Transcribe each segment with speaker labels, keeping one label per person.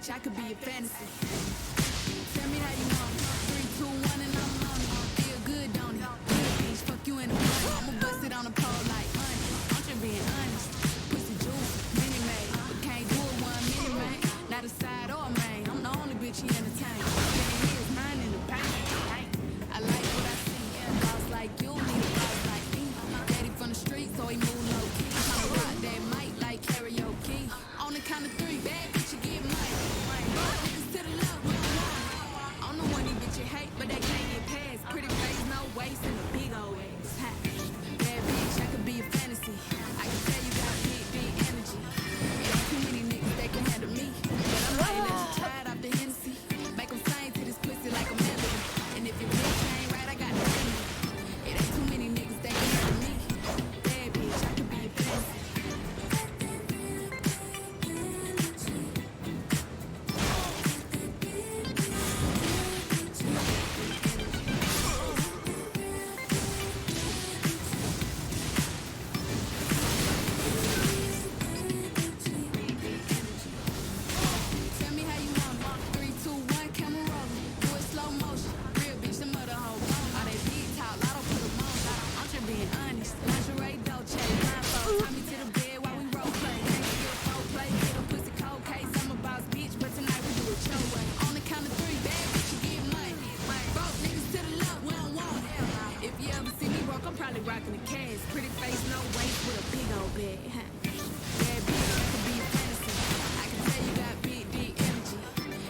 Speaker 1: I could be a fantasy. Tell me how you want me. 3, 2, 1, and I'm on it. Feel good, don't it? Bitch, fuck you in the morning. I'ma bust it on the pole like honey. I'm just being honest. Pussy juice, mini made, but can't do it one mini man. Not a side or a main. I'm the only bitch he entertain. Yeah, here's mine in the paint. I like what I see. Boss like you, need a boss like me. Daddy from the street, so he move low key. I'ma rock that mic like karaoke. On the count of 3, bad bitch, you get money. To the love, I'm the one these bitches hate, but they can't get past. Pretty face, no waist, and a big old ass. Bad bitch, I could be a fantasy. I can tell you got big energy. Ain't too many niggas that can handle me, but I might let you try it off the Hennessy. Make them sing to this pussy like a melody. And if your bitch ain't right, I got the remedy. It ain't too many niggas that can handle me. Bad bitch, I could be a fantasy. Rocking the cash, pretty face, no waist, with a big old bag. Bad bitch, I could be a fantasy. I can tell you got big energy.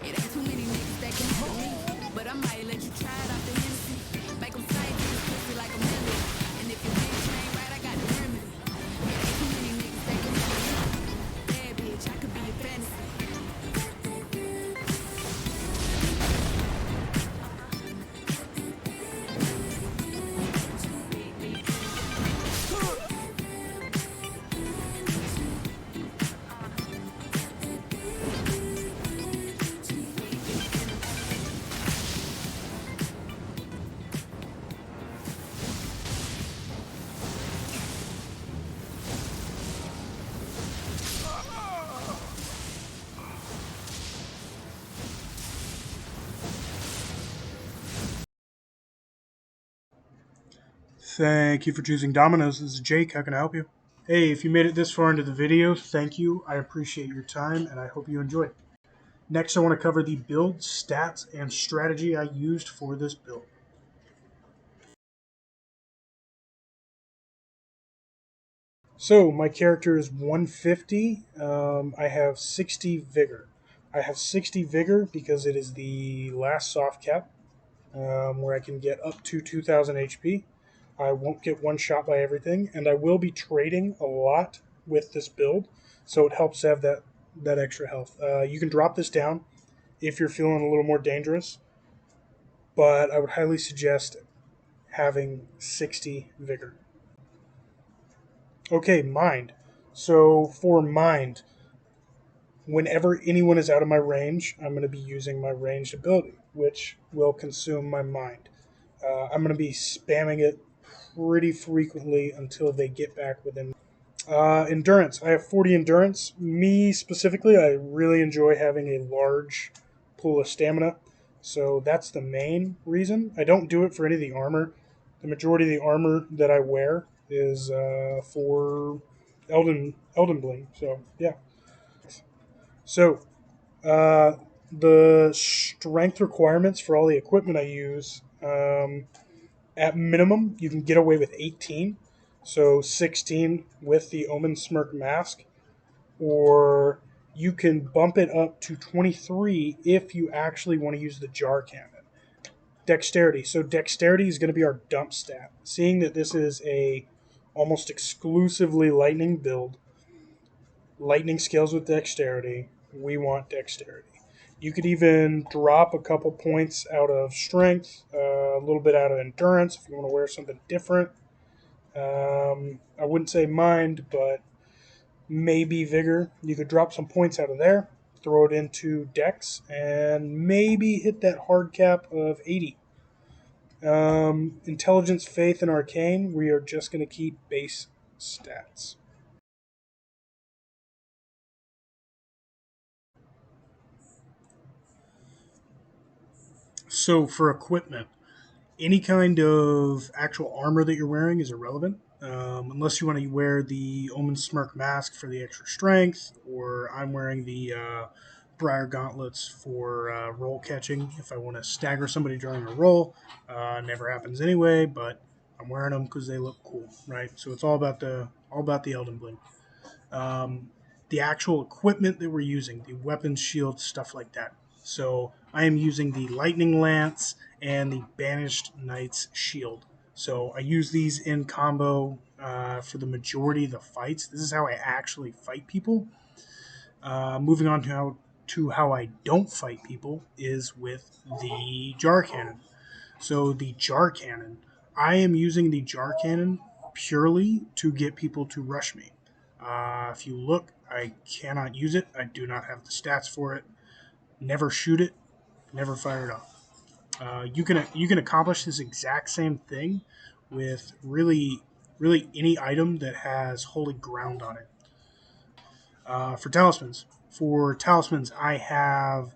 Speaker 1: It ain't too many niggas that can handle me, but I might let you try it off the Hennessy. Make them sing to this pussy like a melody. And if your bitch ain't right, I got the remedy. It ain't too many niggas that can handle me. Bad bitch, I could be a fantasy.
Speaker 2: Thank you for choosing Domino's. This is Jake. How can I help you? Hey, if you made it this far into the video, thank you. I appreciate your time, and I hope you enjoy. Next, I want to cover the build, stats, and strategy I used for this build. So, my character is 150. I have 60 Vigor. I have 60 Vigor because it is the last soft cap, where I can get up to 2,000 HP. I won't get one shot by everything, and I will be trading a lot with this build, so it helps to have that extra health. You can drop this down if you're feeling a little more dangerous, but I would highly suggest having 60 Vigor. Okay, Mind. So for Mind, whenever anyone is out of my range, I'm going to be using my ranged ability, which will consume my Mind. I'm going to be spamming it pretty frequently until they get back within. Endurance. I have 40 endurance. Me specifically, I really enjoy having a large pool of stamina. So that's the main reason. I don't do it for any of the armor. The majority of the armor that I wear is for Elden Bling. So yeah. So the strength requirements for all the equipment I use, at minimum, you can get away with 18. So 16 with the Omen Smirk mask, or you can bump it up to 23 if you actually want to use the jar cannon. Dexterity. So dexterity is going to be our dump stat. Seeing that this is a almost exclusively lightning build, lightning scales with dexterity, we want dexterity. You could even drop a couple points out of strength, a little bit out of endurance if you want to wear something different. I wouldn't say mind, but maybe vigor. You could drop some points out of there, throw it into dex, and maybe hit that hard cap of 80. Intelligence, faith, and arcane, we are just going to keep base stats. So for equipment, any kind of actual armor that you're wearing is irrelevant, unless you want to wear the Omen Smirk mask for the extra strength, or I'm wearing the Briar gauntlets for roll catching. If I want to stagger somebody during a roll, never happens anyway, but I'm wearing them because they look cool, right? So it's all about the Elden Bling. um, the actual equipment that we're using, the weapons, shields, stuff like that. So I am using the Lightning Lance and the Banished Knight's Shield. So I use these in combo for the majority of the fights. This is how I actually fight people. Moving on to how I don't fight people is with the Jar Cannon. So the jar cannon, I am using the jar cannon purely to get people to rush me. If you look, I cannot use it. I do not have the stats for it. Never shoot it. Never fire it off. You can accomplish this exact same thing with really any item that has holy ground on it. For talismans, I have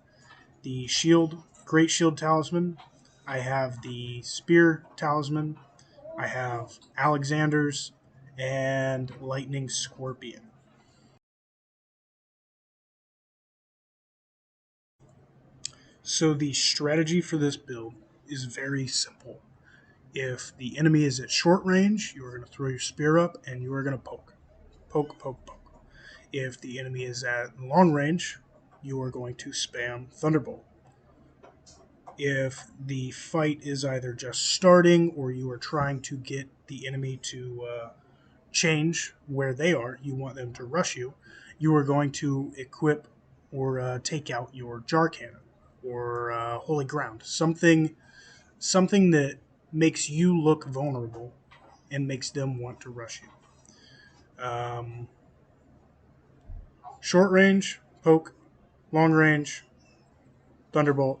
Speaker 2: the shield, great shield talisman. I have the spear talisman. I have Alexander's and Lightning Scorpion. So the strategy for this build is very simple. If the enemy is at short range, you are going to throw your spear up and you are going to poke. Poke, poke, poke. If the enemy is at long range, you are going to spam Thunderbolt. If the fight is either just starting or you are trying to get the enemy to change where they are, you want them to rush you, you are going to equip or take out your jar cannon or holy ground, something that makes you look vulnerable and makes them want to rush you. Short range, poke. Long range, thunderbolt.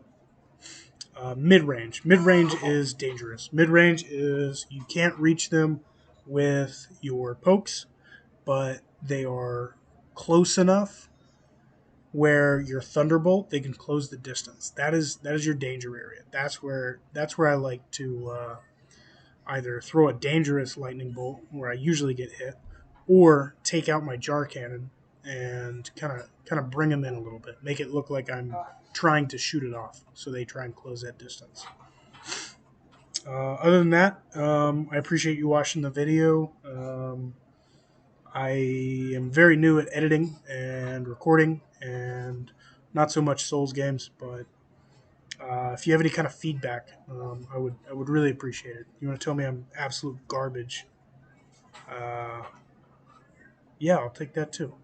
Speaker 2: Mid range is dangerous. Mid range is you can't reach them with your pokes, but they are close enough where your thunderbolt they can close the distance. That is your danger area. That's where I like to either throw a dangerous lightning bolt where I usually get hit, or take out my jar cannon and kind of bring them in a little bit, make it look like I'm trying to shoot it off, so they try and close that distance. Other than that, I appreciate you watching the video. I am very new at editing and recording, and not so much Souls games. But if you have any kind of feedback, I would really appreciate it. You want to tell me I'm absolute garbage? Uh, yeah, I'll take that too.